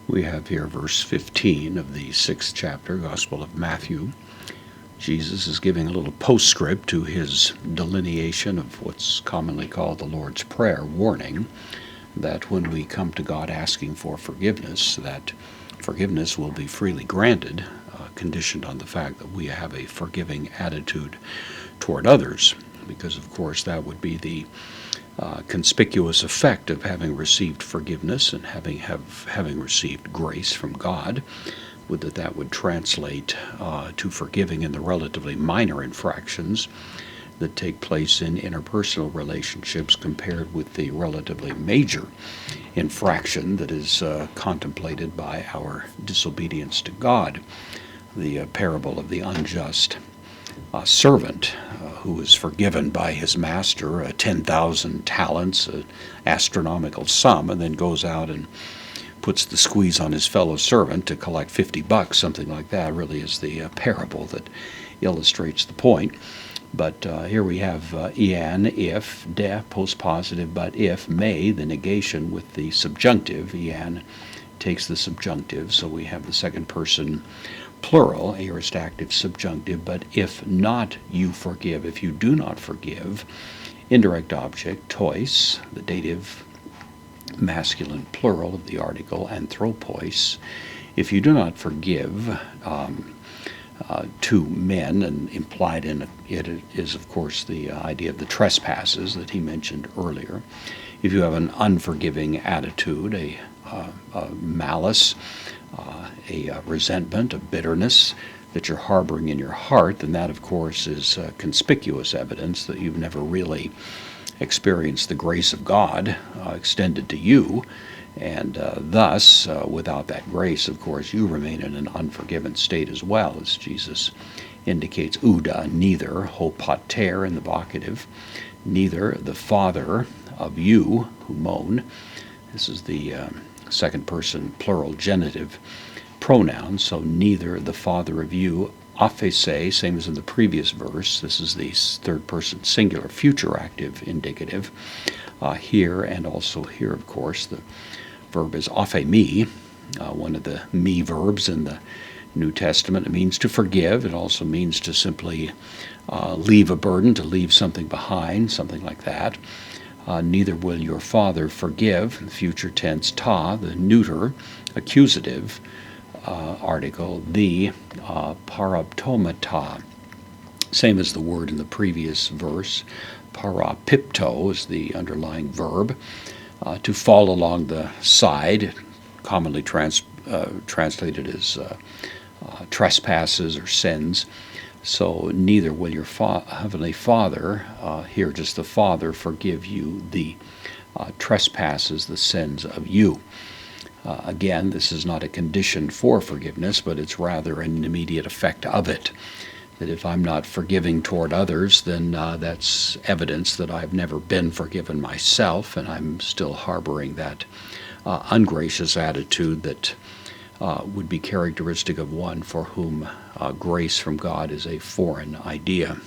We have here verse 15 of the 6th chapter, Gospel of Matthew. Jesus is giving a little postscript to his delineation of what's commonly called the Lord's Prayer, warning that when we come to God asking for forgiveness, that forgiveness will be freely granted, conditioned on the fact that we have a forgiving attitude toward others, because of course that would be the conspicuous effect of having received forgiveness and having received grace from God. That would translate to forgiving in the relatively minor infractions that take place in interpersonal relationships compared with the relatively major infraction that is contemplated by our disobedience to God. The parable of the unjust servant who was forgiven by his master 10,000 talents, an astronomical sum, and then goes out and puts the squeeze on his fellow servant to collect $50, something like that, really is the parable that illustrates the point. But here we have ean, if, de, postpositive, but if, may, the negation with the subjunctive. Ean takes the subjunctive, so we have the second person plural, aorist active subjunctive, but if not you forgive, if you do not forgive, indirect object, tois, the dative masculine plural of the article anthropos, if you do not forgive to men, and implied in it is of course the idea of the trespasses that he mentioned earlier. If you have an unforgiving attitude, a malice, a resentment, a bitterness that you're harboring in your heart, then that of course is conspicuous evidence that you've never really experienced the grace of God extended to you, and thus, without that grace, of course, you remain in an unforgiven state as well, as Jesus indicates. Ouda, neither, ho pater in the vocative, neither the father of you, humon. This is the second person plural genitive pronoun, so neither the father of you, aphese, same as in the previous verse. This is the third person singular future active indicative here, and also here, of course, the verb is aphemi, one of the me verbs in the New Testament. It means to forgive. It also means to simply leave a burden, to leave something behind, something like that. Neither will your father forgive, the future tense ta, the neuter, accusative article, the paraptomata, same as the word in the previous verse. Parapipto is the underlying verb, to fall along the side, commonly translated as trespasses or sins. So neither will your heavenly Father, here just the Father, forgive you the trespasses, the sins of you. Again, this is not a condition for forgiveness, but it's rather an immediate effect of it. That if I'm not forgiving toward others, then that's evidence that I've never been forgiven myself, and I'm still harboring that ungracious attitude that would be characteristic of one for whom grace from God is a foreign idea.